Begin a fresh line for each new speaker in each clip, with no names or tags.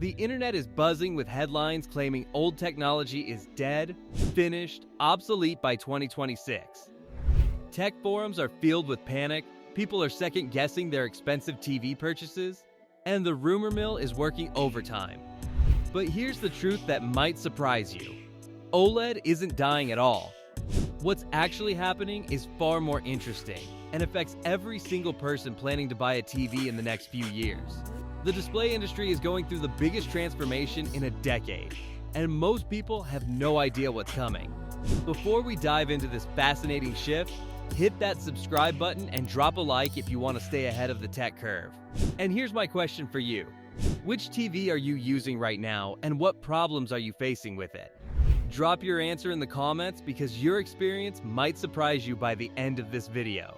The internet is buzzing with headlines claiming old technology is dead, finished, obsolete by 2026. Tech forums are filled with panic, people are second-guessing their expensive TV purchases, and the rumor mill is working overtime. But here's the truth that might surprise you. OLED isn't dying at all. What's actually happening is far more interesting and affects every single person planning to buy a TV in the next few years. The display industry is going through the biggest transformation in a decade, and most people have no idea what's coming. Before we dive into this fascinating shift, hit that subscribe button and drop a like if you want to stay ahead of the tech curve. And here's my question for you. Which TV are you using right now, and what problems are you facing with it? Drop your answer in the comments because your experience might surprise you by the end of this video.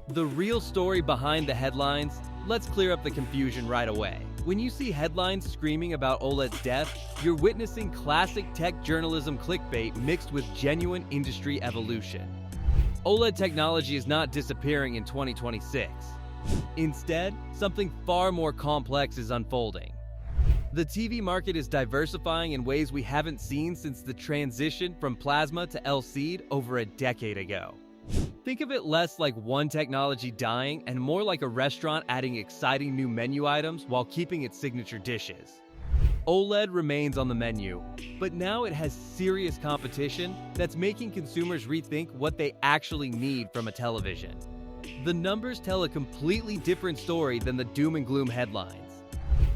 The real story behind the headlines, let's clear up the confusion right away. When you see headlines screaming about OLED's death, you're witnessing classic tech journalism clickbait mixed with genuine industry evolution. OLED technology is not disappearing in 2026. Instead, something far more complex is unfolding. The TV market is diversifying in ways we haven't seen since the transition from plasma to LCD over a decade ago. Think of it less like one technology dying and more like a restaurant adding exciting new menu items while keeping its signature dishes. OLED remains on the menu, but now it has serious competition that's making consumers rethink what they actually need from a television. The numbers tell a completely different story than the doom and gloom headlines.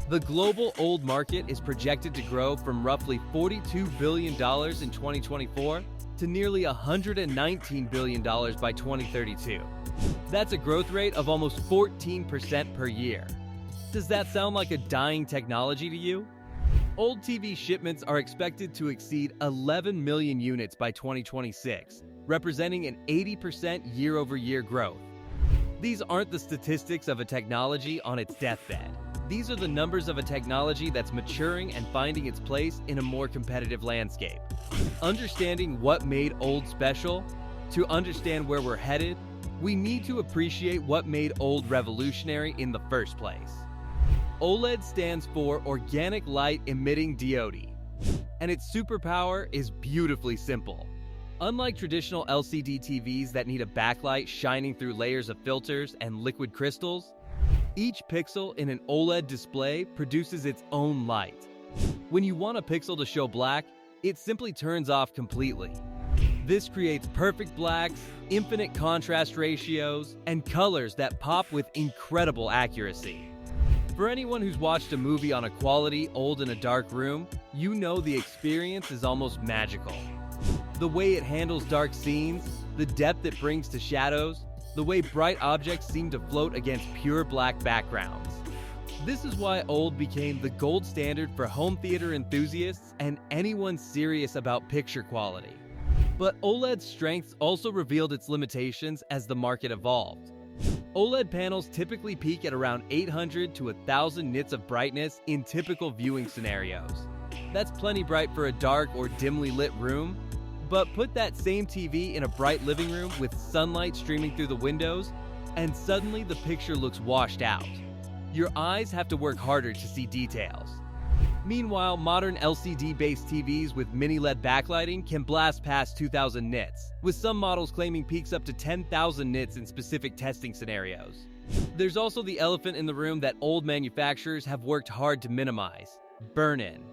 The global OLED market is projected to grow from roughly $42 billion in 2024 to nearly $119 billion by 2032. That's a growth rate of almost 14% per year. Does that sound like a dying technology to you? OLED TV shipments are expected to exceed 11 million units by 2026, representing an 80% year-over-year growth. These aren't the statistics of a technology on its deathbed. These are the numbers of a technology that's maturing and finding its place in a more competitive landscape. Understanding what made OLED special, to understand where we're headed, we need to appreciate what made OLED revolutionary in the first place. OLED stands for Organic Light Emitting Diode, and its superpower is beautifully simple. Unlike traditional LCD TVs that need a backlight shining through layers of filters and liquid crystals, each pixel in an OLED display produces its own light. When you want a pixel to show black, it simply turns off completely. This creates perfect blacks, infinite contrast ratios, and colors that pop with incredible accuracy. For anyone who's watched a movie on a quality OLED in a dark room, you know the experience is almost magical. The way it handles dark scenes, the depth it brings to shadows, the way bright objects seem to float against pure black backgrounds. This is why OLED became the gold standard for home theater enthusiasts and anyone serious about picture quality. But OLED's strengths also revealed its limitations as the market evolved. OLED panels typically peak at around 800 to 1000 nits of brightness in typical viewing scenarios. That's plenty bright for a dark or dimly lit room, but put that same TV in a bright living room with sunlight streaming through the windows, and suddenly the picture looks washed out. Your eyes have to work harder to see details. Meanwhile, modern LCD-based TVs with mini-LED backlighting can blast past 2000 nits, with some models claiming peaks up to 10,000 nits in specific testing scenarios. There's also the elephant in the room that old manufacturers have worked hard to minimize: burn-in.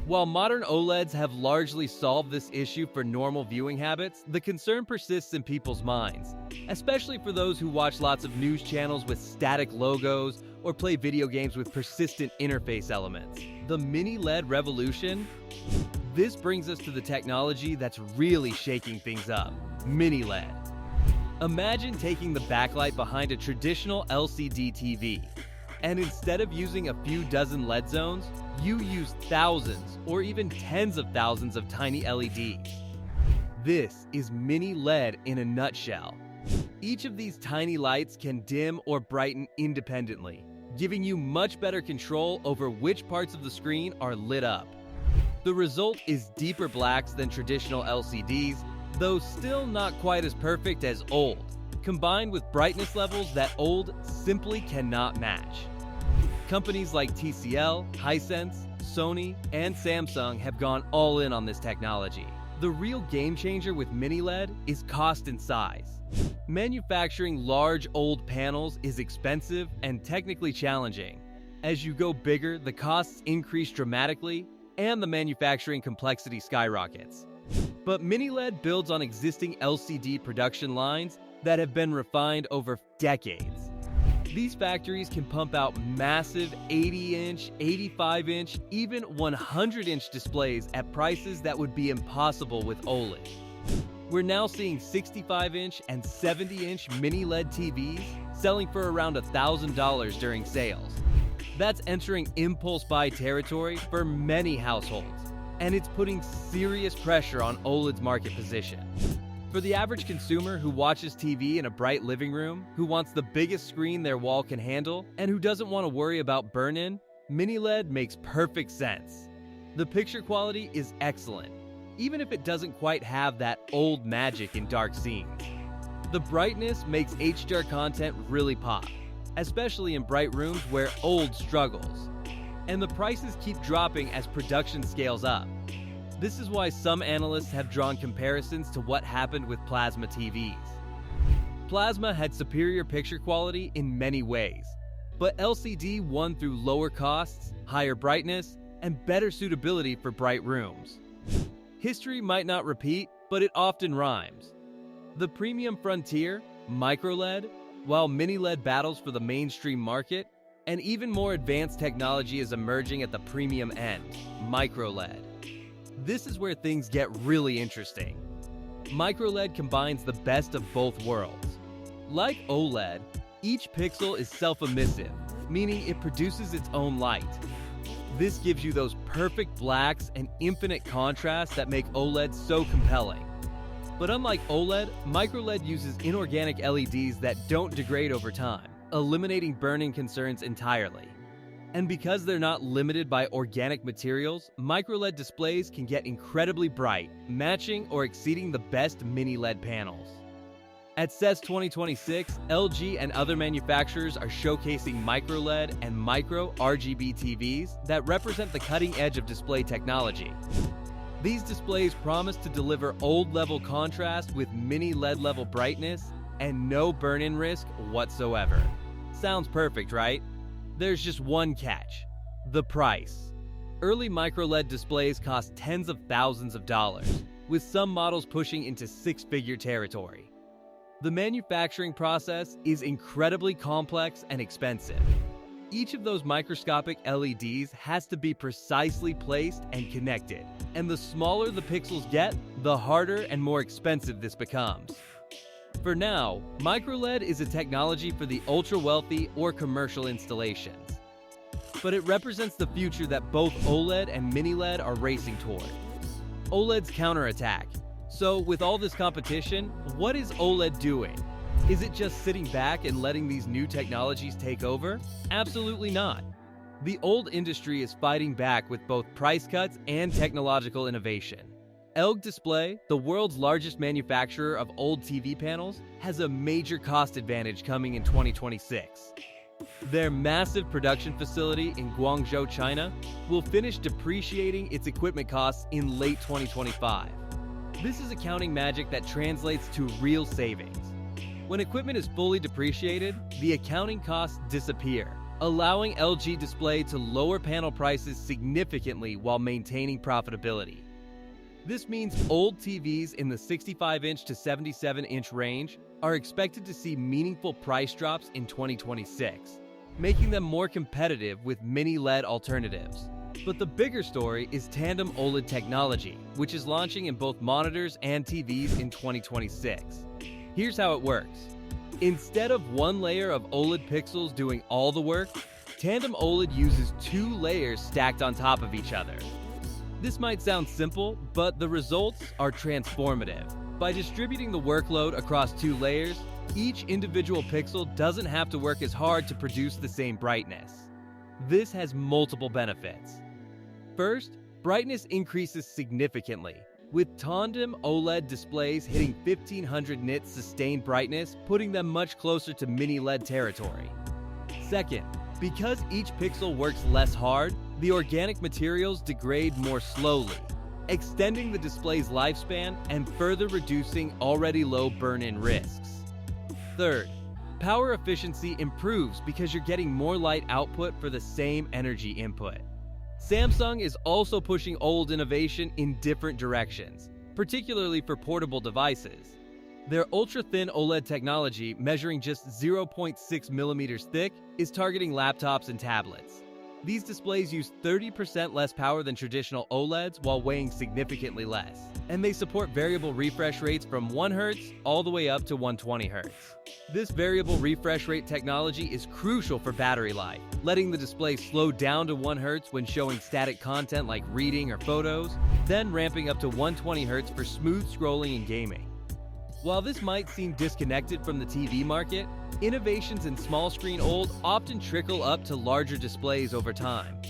While modern OLEDs have largely solved this issue for normal viewing habits, the concern persists in people's minds, especially for those who watch lots of news channels with static logos or play video games with persistent interface elements. The mini-LED revolution? This brings us to the technology that's really shaking things up: mini-LED. Imagine taking the backlight behind a traditional LCD TV, and instead of using a few dozen LED zones, you use thousands or even tens of thousands of tiny LEDs. This is mini-LED in a nutshell. Each of these tiny lights can dim or brighten independently, giving you much better control over which parts of the screen are lit up. The result is deeper blacks than traditional LCDs, though still not quite as perfect as OLED, combined with brightness levels that OLED simply cannot match. Companies like TCL, Hisense, Sony, and Samsung have gone all in on this technology. The real game changer with mini LED is cost and size. Manufacturing large old panels is expensive and technically challenging. As you go bigger, the costs increase dramatically and the manufacturing complexity skyrockets. But mini LED builds on existing LCD production lines that have been refined over decades. These factories can pump out massive 80-inch, 85-inch, even 100-inch displays at prices that would be impossible with OLED. We're now seeing 65-inch and 70-inch mini LED TVs selling for around $1,000 during sales. That's entering impulse buy territory for many households, and it's putting serious pressure on OLED's market position. For the average consumer who watches TV in a bright living room, who wants the biggest screen their wall can handle, and who doesn't want to worry about burn-in, mini LED makes perfect sense. The picture quality is excellent, even if it doesn't quite have that old magic in dark scenes. The brightness makes HDR content really pop, especially in bright rooms where old struggles. And the prices keep dropping as production scales up. This is why some analysts have drawn comparisons to what happened with plasma TVs. Plasma had superior picture quality in many ways, but LCD won through lower costs, higher brightness, and better suitability for bright rooms. History might not repeat, but it often rhymes. The premium frontier, micro-LED, while mini LED battles for the mainstream market, and even more advanced technology is emerging at the premium end, micro-LED. This is where things get really interesting. Micro-LED combines the best of both worlds. Like OLED, each pixel is self-emissive, meaning it produces its own light. This gives you those perfect blacks and infinite contrast that make OLED so compelling. But unlike OLED, micro-LED uses inorganic LEDs that don't degrade over time, eliminating burn-in concerns entirely. And because they're not limited by organic materials, micro-LED displays can get incredibly bright, matching or exceeding the best mini LED panels. At CES 2026, LG and other manufacturers are showcasing micro-LED and micro RGB TVs that represent the cutting edge of display technology. These displays promise to deliver OLED-level contrast with mini LED-level brightness and no burn-in risk whatsoever. Sounds perfect, right? There's just one catch: the price. Early micro-LED displays cost tens of thousands of dollars, with some models pushing into six-figure territory. The manufacturing process is incredibly complex and expensive. Each of those microscopic LEDs has to be precisely placed and connected, and the smaller the pixels get, the harder and more expensive this becomes. For now, micro-LED is a technology for the ultra-wealthy or commercial installations. But it represents the future that both OLED and mini LED are racing toward. OLED's counterattack. So with all this competition, what is OLED doing? Is it just sitting back and letting these new technologies take over? Absolutely not. The old industry is fighting back with both price cuts and technological innovation. LG Display, the world's largest manufacturer of old TV panels, has a major cost advantage coming in 2026. Their massive production facility in Guangzhou, China, will finish depreciating its equipment costs in late 2025. This is accounting magic that translates to real savings. When equipment is fully depreciated, the accounting costs disappear, allowing LG Display to lower panel prices significantly while maintaining profitability. This means old TVs in the 65-inch to 77-inch range are expected to see meaningful price drops in 2026, making them more competitive with mini LED alternatives. But the bigger story is tandem OLED technology, which is launching in both monitors and TVs in 2026. Here's how it works. Instead of one layer of OLED pixels doing all the work, tandem OLED uses two layers stacked on top of each other. This might sound simple, but the results are transformative. By distributing the workload across two layers, each individual pixel doesn't have to work as hard to produce the same brightness. This has multiple benefits. First, brightness increases significantly, with tandem OLED displays hitting 1500 nits sustained brightness, putting them much closer to mini LED territory. Second, Because each pixel works less hard, the organic materials degrade more slowly, extending the display's lifespan and further reducing already low burn-in risks. Third, power efficiency improves because you're getting more light output for the same energy input. Samsung is also pushing OLED innovation in different directions, particularly for portable devices. Their ultra-thin OLED technology, measuring just 0.6 millimeters thick, is targeting laptops and tablets. These displays use 30% less power than traditional OLEDs while weighing significantly less, and they support variable refresh rates from 1 Hz all the way up to 120 Hz. This variable refresh rate technology is crucial for battery life, letting the display slow down to 1 Hz when showing static content like reading or photos, then ramping up to 120 Hz for smooth scrolling and gaming. While this might seem disconnected from the TV market, innovations in small-screen OLED often trickle up to larger displays over time.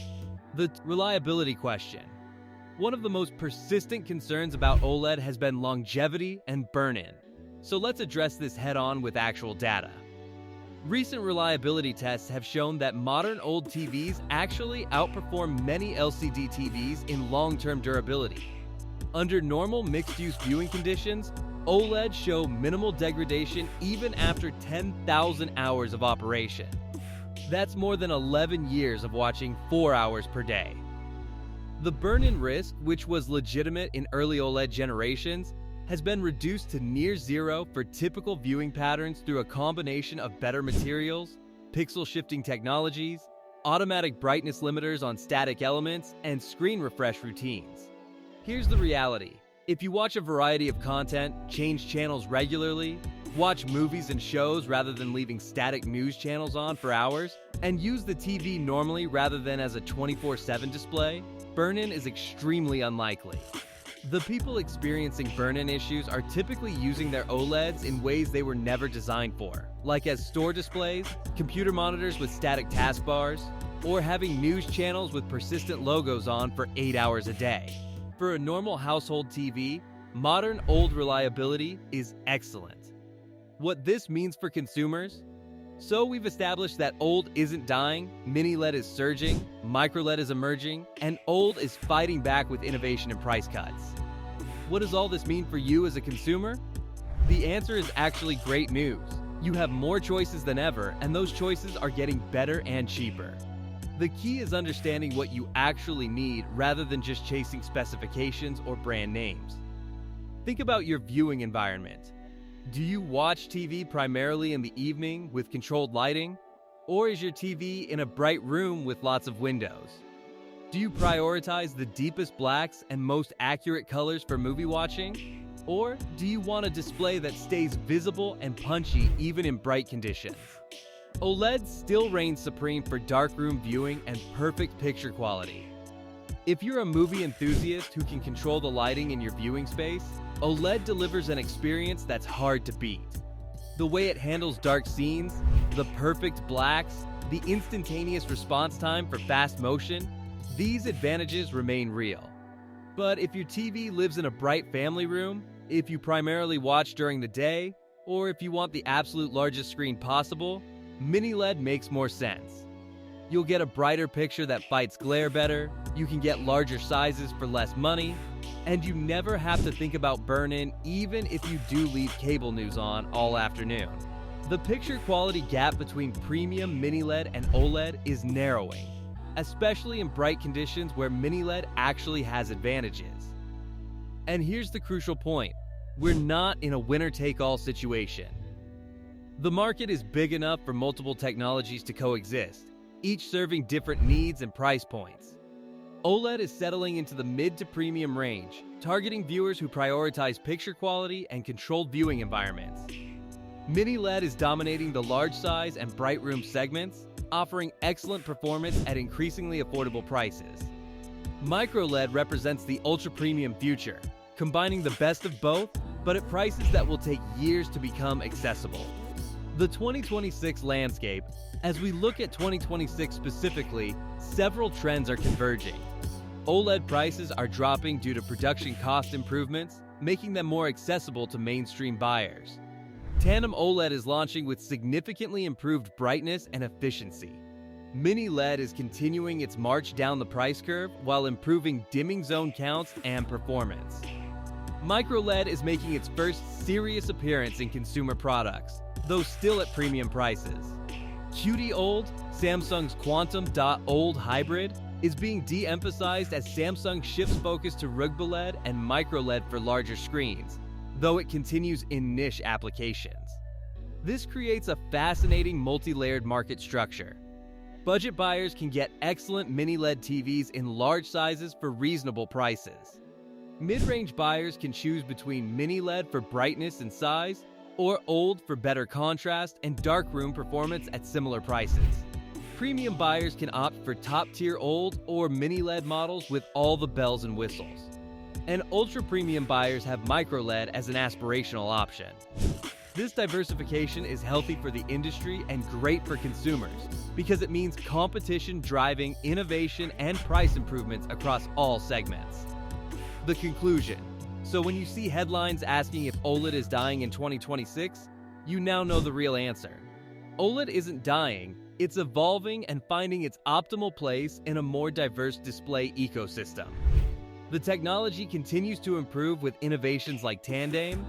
The reliability question. One of the most persistent concerns about OLED has been longevity and burn-in. So let's address this head-on with actual data. Recent reliability tests have shown that modern OLED TVs actually outperform many LCD TVs in long-term durability. Under normal mixed-use viewing conditions, OLEDs show minimal degradation even after 10,000 hours of operation. That's more than 11 years of watching 4 hours per day. The burn-in risk, which was legitimate in early OLED generations, has been reduced to near zero for typical viewing patterns through a combination of better materials, pixel shifting technologies, automatic brightness limiters on static elements, and screen refresh routines. Here's the reality. If you watch a variety of content, change channels regularly, watch movies and shows rather than leaving static news channels on for hours, and use the TV normally rather than as a 24/7 display, burn-in is extremely unlikely. The people experiencing burn-in issues are typically using their OLEDs in ways they were never designed for, like as store displays, computer monitors with static taskbars, or having news channels with persistent logos on for 8 hours a day. For a normal household TV, modern OLED reliability is excellent. What this means for consumers? So we've established that OLED isn't dying, mini LED is surging, micro LED is emerging, and OLED is fighting back with innovation and price cuts. What does all this mean for you as a consumer? The answer is actually great news. You have more choices than ever, and those choices are getting better and cheaper. The key is understanding what you actually need rather than just chasing specifications or brand names. Think about your viewing environment. Do you watch TV primarily in the evening with controlled lighting? Or is your TV in a bright room with lots of windows? Do you prioritize the deepest blacks and most accurate colors for movie watching? Or do you want a display that stays visible and punchy even in bright conditions? OLED still reigns supreme for darkroom viewing and perfect picture quality. If you're a movie enthusiast who can control the lighting in your viewing space, OLED delivers an experience that's hard to beat. The way it handles dark scenes, the perfect blacks, the instantaneous response time for fast motion, these advantages remain real. But if your TV lives in a bright family room, if you primarily watch during the day, or if you want the absolute largest screen possible, Mini LED makes more sense. You'll get a brighter picture that fights glare better, you can get larger sizes for less money, and you never have to think about burn-in even if you do leave cable news on all afternoon. The picture quality gap between premium Mini LED and OLED is narrowing, especially in bright conditions where Mini LED actually has advantages. And here's the crucial point. We're not in a winner-take-all situation. The market is big enough for multiple technologies to coexist, each serving different needs and price points. OLED is settling into the mid to premium range, targeting viewers who prioritize picture quality and controlled viewing environments. Mini LED is dominating the large size and bright room segments, offering excellent performance at increasingly affordable prices. Micro LED represents the ultra-premium future, combining the best of both, but at prices that will take years to become accessible. The 2026 landscape. As we look at 2026 specifically, several trends are converging. OLED prices are dropping due to production cost improvements, making them more accessible to mainstream buyers. Tandem OLED is launching with significantly improved brightness and efficiency. Mini LED is continuing its march down the price curve while improving dimming zone counts and performance. Micro LED is making its first serious appearance in consumer products, though still at premium prices. QD-OLED, Samsung's Quantum Dot-OLED hybrid, is being de-emphasized as Samsung shifts focus to Rugby LED and Micro LED for larger screens, though it continues in niche applications. This creates a fascinating multi-layered market structure. Budget buyers can get excellent mini LED TVs in large sizes for reasonable prices. Mid-range buyers can choose between mini LED for brightness and size, or OLED for better contrast and darkroom performance at similar prices. Premium buyers can opt for top-tier OLED or mini LED models with all the bells and whistles. And ultra-premium buyers have micro LED as an aspirational option. This diversification is healthy for the industry and great for consumers because it means competition driving innovation and price improvements across all segments. The conclusion. So when you see headlines asking if OLED is dying in 2026, you now know the real answer. OLED isn't dying, it's evolving and finding its optimal place in a more diverse display ecosystem. The technology continues to improve with innovations like Tandem,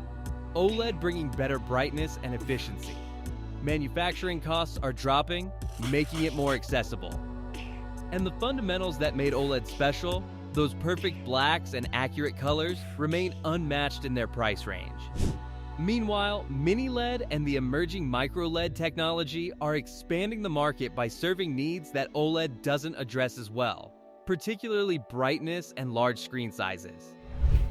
OLED bringing better brightness and efficiency. Manufacturing costs are dropping, making it more accessible. And the fundamentals that made OLED special, those perfect blacks and accurate colors, remain unmatched in their price range. Meanwhile, mini LED and the emerging micro LED technology are expanding the market by serving needs that OLED doesn't address as well, particularly brightness and large screen sizes.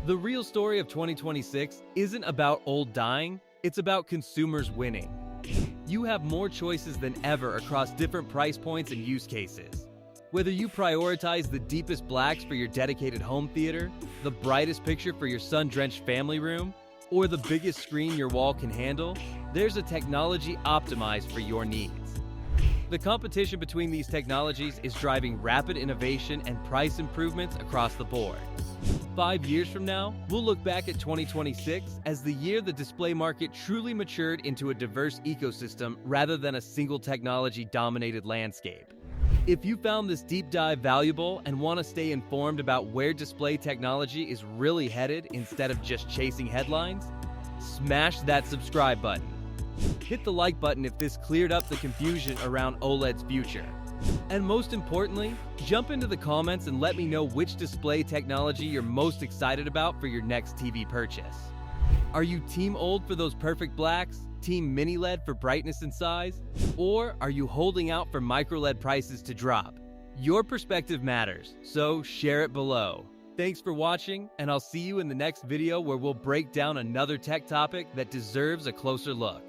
The real story of 2026 isn't about OLED dying, it's about consumers winning. You have more choices than ever across different price points and use cases. Whether you prioritize the deepest blacks for your dedicated home theater, the brightest picture for your sun-drenched family room, or the biggest screen your wall can handle, there's a technology optimized for your needs. The competition between these technologies is driving rapid innovation and price improvements across the board. 5 years from now, we'll look back at 2026 as the year the display market truly matured into a diverse ecosystem rather than a single technology-dominated landscape. If you found this deep dive valuable and want to stay informed about where display technology is really headed instead of just chasing headlines, smash that subscribe button. Hit the like button if this cleared up the confusion around OLED's future. And most importantly, jump into the comments and let me know which display technology you're most excited about for your next TV purchase. Are you Team OLED for those perfect blacks? Team Mini LED for brightness and size? Or are you holding out for micro LED prices to drop? Your perspective matters, so share it below. Thanks for watching, and I'll see you in the next video where we'll break down another tech topic that deserves a closer look.